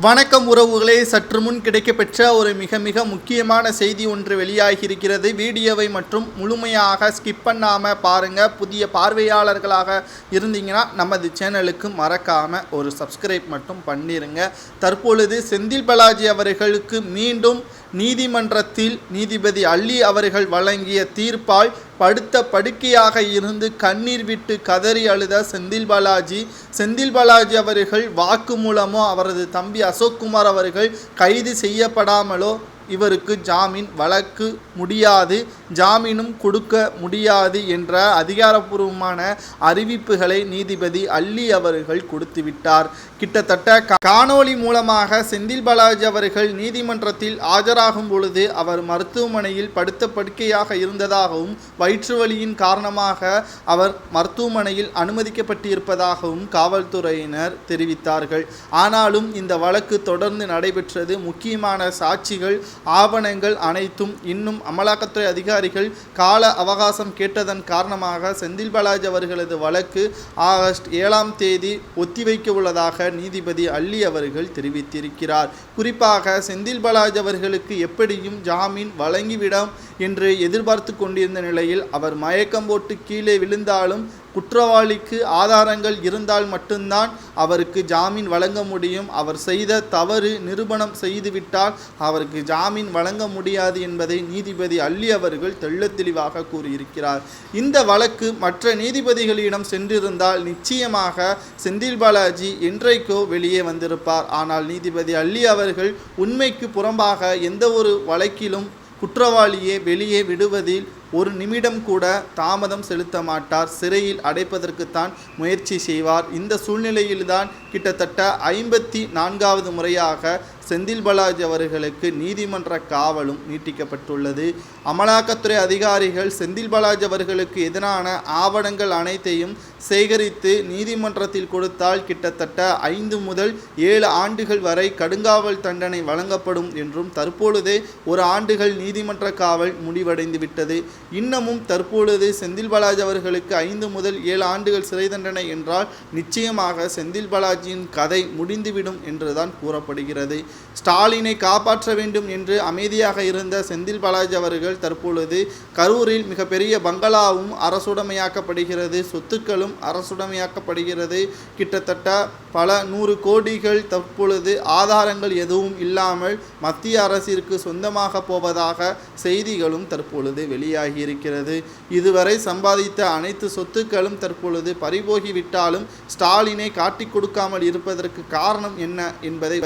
வணக்கம் உறவுகளே, சற்று முன் கிடைக்கப்பெற்ற ஒரு மிக முக்கியமான செய்தி ஒன்று வெளியாகி இருக்கிறது. வீடியோவை மற்றும் முழுமையாக ஸ்கிப் பண்ணாமல் பாருங்கள். புதிய பார்வையாளர்களாக இருந்தீங்கன்னா நமது சேனலுக்கு மறக்காமல் ஒரு சப்ஸ்கிரைப் மட்டும் பண்ணிடுங்க. தற்பொழுது செந்தில் பாலாஜி அவர்களுக்கு மீண்டும் நீதிமன்றத்தில் நீதிபதி அள்ளி அவர்கள் வழங்கிய தீர்ப்பால் படுத்த படுக்கையாக இருந்து கண்ணீர் விட்டு கதறி அழுத செந்தில் பாலாஜி அவர்கள் வாக்குமூலமோ அவரது தம்பி அசோக்குமார் அவர்கள் கைது செய்யப்படாமலோ இவருக்கு ஜாமீன் வழங்க முடியாது, ஜாமீனும் கொடுக்க முடியாது என்ற அதிகாரப்பூர்வமான அறிவிப்புகளை நீதிபதி அள்ளி அவர்கள் கொடுத்துவிட்டார். கிட்டத்தட்ட காணொளி மூலமாக செந்தில் பாலாஜி அவர்கள் நீதிமன்றத்தில் ஆஜராகும் பொழுது அவர் மருத்துவமனையில் படுத்த படுக்கையாக இருந்ததாகவும் வயிற்று வலியின் காரணமாக அவர் மருத்துவமனையில் அனுமதிக்கப்பட்டிருப்பதாகவும் காவல்துறையினர் தெரிவித்தார்கள். ஆனாலும் இந்த வழக்கு தொடர்ந்து நடைபெற்றது. முக்கியமான சாட்சிகள் ஆவணங்கள் அனைத்தும் இன்னும் அமலாக்கத்துறை அதிகாரிகள் கால அவகாசம் கேட்டதன் காரணமாக செந்தில் பாலாஜி அவர்களது வழக்கு ஆகஸ்ட் 7ஆம் தேதி ஒத்திவைக்க உள்ளதாக நீதிபதி அள்ளி அவர்கள் தெரிவித்திருக்கிறார். குறிப்பாக செந்தில் பாலாஜி அவர்களுக்கு எப்படியும் ஜாமீன் வழங்கிவிடும் என்று எதிர்பார்த்து கொண்டிருந்த நிலையில் அவர் மயக்கம் போட்டு கீழே விழுந்தாலும் குற்றவாளிக்கு ஆதாரங்கள் இருந்தால் மட்டும்தான் அவருக்கு ஜாமீன் வழங்க முடியும். அவர் செய்த தவறு நிரூபணம் செய்துவிட்டால் அவருக்கு ஜாமீன் வழங்க முடியாது என்பதை நீதிபதி அள்ளி அவர்கள் தெள்ளத் தெளிவாக கூறியிருக்கிறார். இந்த வழக்கு மற்ற நீதிபதிகளிடம் சென்றிருந்தால் நிச்சயமாக செந்தில் பாலாஜி என்றைக்கோ வெளியே வந்திருப்பார். ஆனால் நீதிபதி அள்ளி அவர்கள் உண்மைக்கு புறம்பாக எந்த ஒரு வழக்கிலும் குற்றவாளியை வெளியே விடுவதில் ஒரு நிமிடம் கூட தாமதம் செலுத்த மாட்டார். சிறையில் அடைப்பதற்குத்தான் முயற்சி செய்வார். இந்த சூழ்நிலையில்தான் கிட்டத்தட்ட 54வது முறையாக செந்தில் பாலாஜி அவர்களுக்கு நீதிமன்ற காவலும் நீட்டிக்கப்பட்டுள்ளது. அமலாக்கத்துறை அதிகாரிகள் செந்தில் பாலாஜி அவர்களுக்கு எதிரான ஆவணங்கள் அனைத்தையும் சேகரித்து நீதிமன்றத்தில் கொடுத்தால் கிட்டத்தட்ட 5 முதல் 7 ஆண்டுகள் வரை கடுங்காவல் தண்டனை வழங்கப்படும் என்றும் தற்பொழுதே 1 ஆண்டுகள் நீதிமன்ற காவல் முடிவடைந்து விட்டது. இன்னமும் தற்பொழுது செந்தில் பாலாஜி அவர்களுக்கு 5 முதல் 7 ஆண்டுகள் சிறை தண்டனை என்றால் நிச்சயமாக செந்தில் பாலாஜியின் கதை முடிந்துவிடும் என்றுதான் கூறப்படுகிறது. ஸ்டாலினை காப்பாற்ற வேண்டும் என்று அமைதியாக இருந்த செந்தில் பாலாஜி அவர்கள் தற்பொழுது கரூரில் மிகப்பெரிய பங்களாவும் அரசுடைமையாக்கப்படுகிறது, சொத்துக்களும் அரசுடைமையாக்கப்படுகிறது. கிட்டத்தட்ட பல 100 கோடிகள் தற்பொழுது ஆதாரங்கள் எதுவும் இல்லாமல் மத்திய அரசிற்கு சொந்தமாக போவதாக செய்திகளும் தற்பொழுது வெளியாகி இருக்கிறது. இதுவரை சம்பாதித்த அனைத்து சொத்துக்களும் தற்பொழுது பறிபோகிவிட்டாலும் ஸ்டாலினை காட்டிக் கொடுக்காமல் இருப்பதற்கு காரணம் என்ன என்பதை